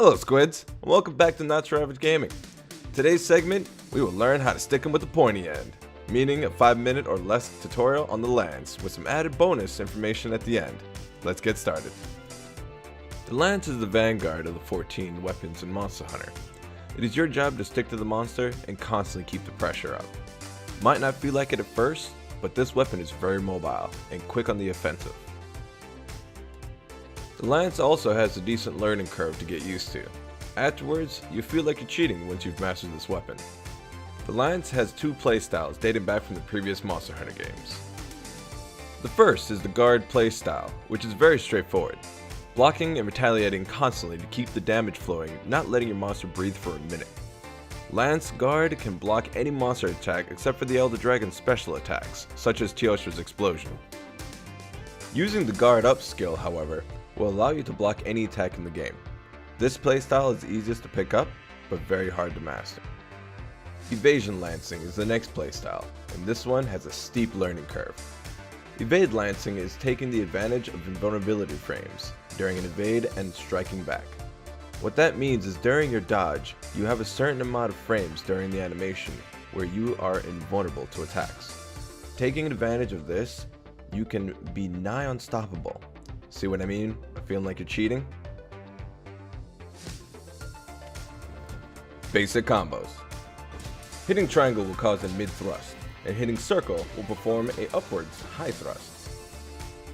Hello Squids, and welcome back to Not Your Average Gaming. Today's segment, we will learn how to stick them with the pointy end, meaning a 5-minute or less tutorial on the lance with some added bonus information at the end. Let's get started. The lance is the vanguard of the 14 weapons in Monster Hunter. It is your job to stick to the monster and constantly keep the pressure up. Might not feel like it at first, but this weapon is very mobile and quick on the offensive. The lance also has a decent learning curve to get used to. Afterwards, you feel like you're cheating once you've mastered this weapon. The lance has two playstyles dating back from the previous Monster Hunter games. The first is the guard playstyle, which is very straightforward. Blocking and retaliating constantly to keep the damage flowing, not letting your monster breathe for a minute. Lance Guard can block any monster attack except for the Elder Dragon's special attacks, such as Teostra's explosion. Using the guard up skill, however, will allow you to block any attack in the game. This playstyle is easiest to pick up, but very hard to master. Evasion Lancing is the next playstyle, and this one has a steep learning curve. Evade Lancing is taking the advantage of invulnerability frames during an evade and striking back. What that means is during your dodge, you have a certain amount of frames during the animation where you are invulnerable to attacks. Taking advantage of this, you can be nigh unstoppable. See what I mean by feeling like you're cheating? Basic combos. Hitting triangle will cause a mid thrust, and hitting circle will perform a upwards high thrust.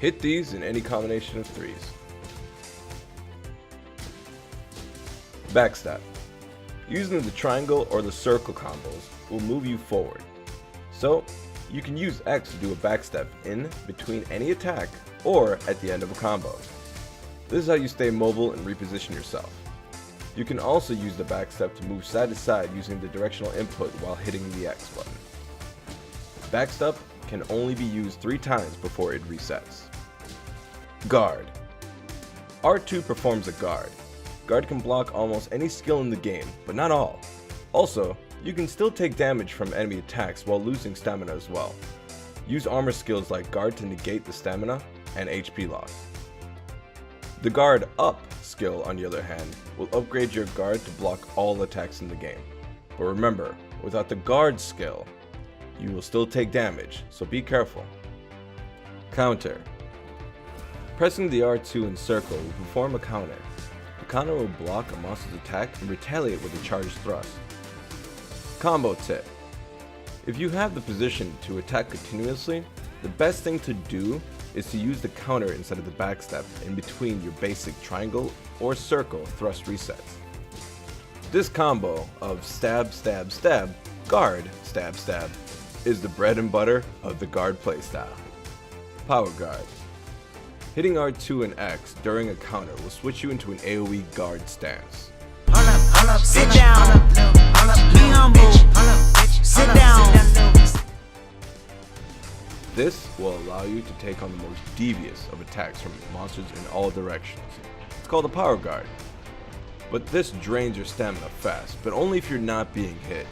Hit these in any combination of threes. Backstab. Using the triangle or the circle combos will move you forward. So, you can use X to do a backstab in between any attack or at the end of a combo. This is how you stay mobile and reposition yourself. You can also use the backstep to move side to side using the directional input while hitting the X button. Backstep can only be used 3 times before it resets. Guard. R2 performs a guard. Guard can block almost any skill in the game, but not all. Also, you can still take damage from enemy attacks while losing stamina as well. Use armor skills like guard to negate the stamina and HP loss. The guard up skill, on the other hand, will upgrade your guard to block all attacks in the game. But remember, without the guard skill, you will still take damage, so be careful. Counter. Pressing the R2 in circle will perform a counter. The counter will block a monster's attack and retaliate with a charged thrust. Combo tip. If you have the position to attack continuously, the best thing to do is to use the counter instead of the backstab in between your basic triangle or circle thrust resets. This combo of stab, stab, stab, guard, stab, stab is the bread and butter of the guard playstyle. Power Guard. Hitting R2 and X during a counter will switch you into an AoE guard stance. Sit down, be humble, sit down. This will allow you to take on the most devious of attacks from monsters in all directions. It's called a Power Guard. But this drains your stamina fast, but only if you're not being hit.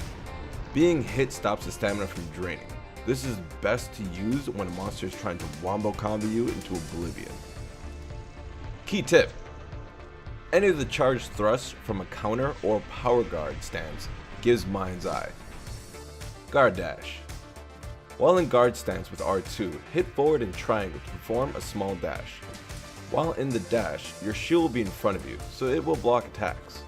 Being hit stops the stamina from draining. This is best to use when a monster is trying to wombo combo you into oblivion. Key tip. Any of the charged thrusts from a counter or power guard stance gives Mind's Eye. Guard dash. While in guard stance with R2, hit forward in triangle to perform a small dash. While in the dash, your shield will be in front of you, so it will block attacks.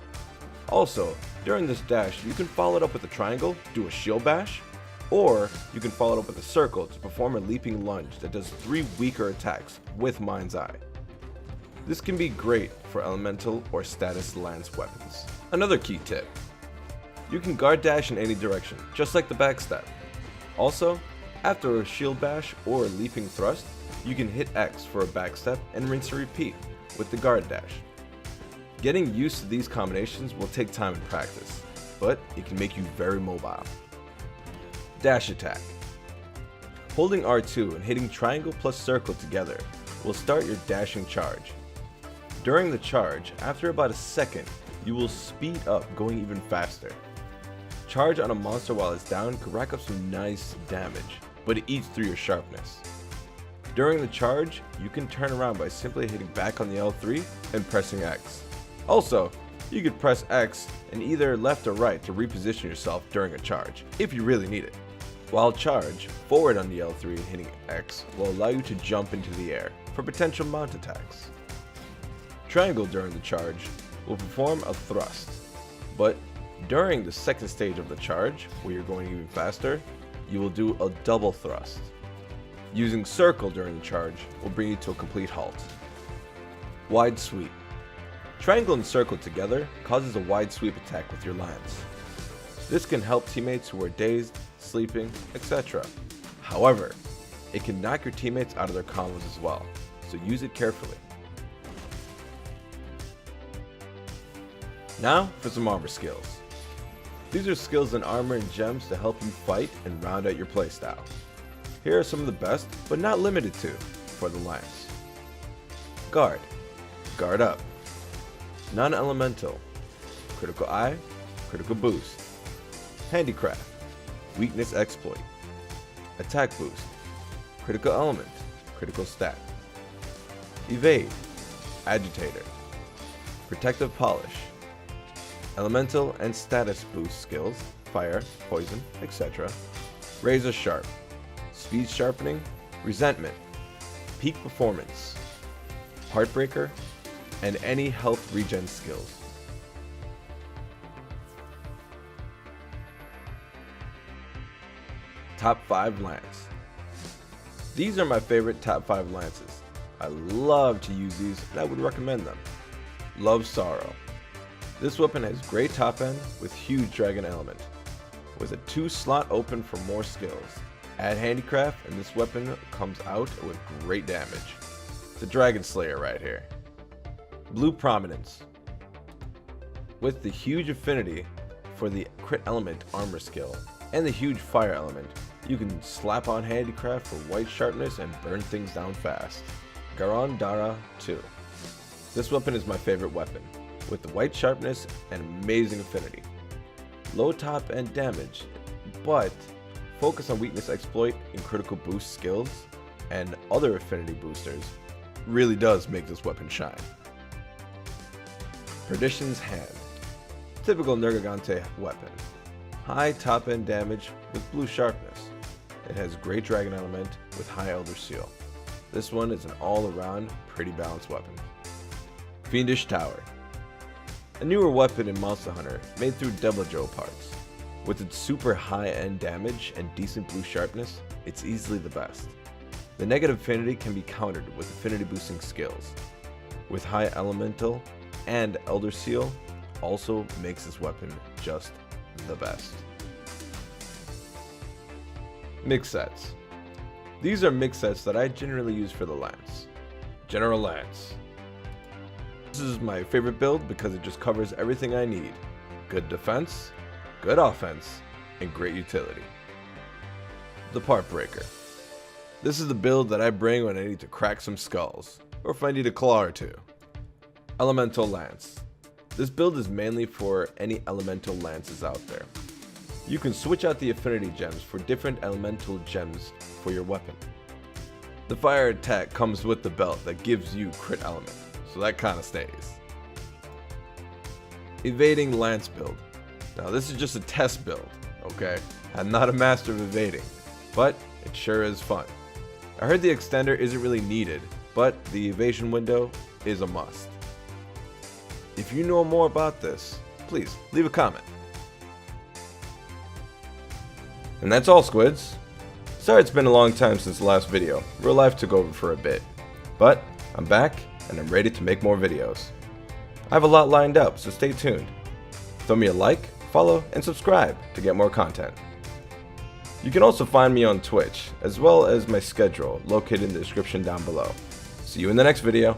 Also, during this dash, you can follow it up with a triangle, do a shield bash, or you can follow it up with a circle to perform a leaping lunge that does 3 weaker attacks with Mind's Eye. This can be great for elemental or status lance weapons. Another key tip. You can guard dash in any direction, just like the backstab. Also, after a shield bash or a leaping thrust, you can hit X for a backstep and rinse and repeat with the guard dash. Getting used to these combinations will take time and practice, but it can make you very mobile. Dash attack. Holding R2 and hitting triangle plus circle together will start your dashing charge. During the charge, after about a second, you will speed up going even faster. Charge on a monster while it's down could rack up some nice damage, but it eats through your sharpness. During the charge, you can turn around by simply hitting back on the L3 and pressing X. Also, You could press X and either left or right to reposition yourself during a charge, if you really need it. While charge, forward on the L3 and hitting X will allow you to jump into the air for potential mount attacks. Triangle during the charge will perform a thrust, but during the second stage of the charge, where you're going even faster, you will do a double thrust. Using circle during the charge will bring you to a complete halt. Wide sweep. Triangle and circle together causes a wide sweep attack with your lance. This can help teammates who are dazed, sleeping, etc. However, it can knock your teammates out of their combos as well, so use it carefully. Now for some armor skills. These are skills in armor and gems to help you fight and round out your playstyle. Here are some of the best, but not limited to, for the lance. Guard. Guard up. Non-elemental. Critical eye. Critical boost. Handicraft. Weakness exploit. Attack boost. Critical element. Critical stat. Evade. Agitator. Protective polish. Elemental and status boost skills. Fire, poison, etc. Razor sharp. Speed sharpening. Resentment. Peak performance. Heartbreaker. And any health regen skills. Top 5 lance. These are my favorite top 5 lances. I love to use these and I would recommend them. Love Sorrow. This weapon has great top end with huge dragon element, with a 2 slot open for more skills. Add handicraft and this weapon comes out with great damage. It's a dragon slayer right here. Blue Prominence. With the huge affinity for the crit element armor skill and the huge fire element, you can slap on handicraft for white sharpness and burn things down fast. Garon Dara 2. This weapon is my favorite weapon, with the white sharpness and amazing affinity. Low top end damage, but focus on weakness exploit and critical boost skills and other affinity boosters really does make this weapon shine. Perdition's Hand. Typical Nergigante weapon. High top end damage with blue sharpness. It has great dragon element with high Elder Seal. This one is an all around pretty balanced weapon. Fiendish Tower. A newer weapon in Monster Hunter made through Deviljho parts. With its super high end damage and decent blue sharpness, it's easily the best. The negative affinity can be countered with affinity boosting skills. With high elemental and Elder Seal also makes this weapon just the best. Mix sets. These are mix sets that I generally use for the lance. General Lance. This is my favorite build because it just covers everything I need. Good defense, good offense, and great utility. The Part Breaker. This is the build that I bring when I need to crack some skulls, or if I need a claw or two. Elemental Lance. This build is mainly for any elemental lances out there. You can switch out the affinity gems for different elemental gems for your weapon. The fire attack comes with the belt that gives you crit element, so that kinda stays. Evading Lance build. Now this is just a test build, okay? I'm not a master of evading, but it sure is fun. I heard the extender isn't really needed, but the evasion window is a must. If you know more about this, please leave a comment. And that's all, squids. Sorry it's been a long time since the last video. Real life took over for a bit. But I'm back and I'm ready to make more videos. I have a lot lined up, so stay tuned. Throw me a like, follow, and subscribe to get more content. You can also find me on Twitch, as well as my schedule located in the description down below. See you in the next video.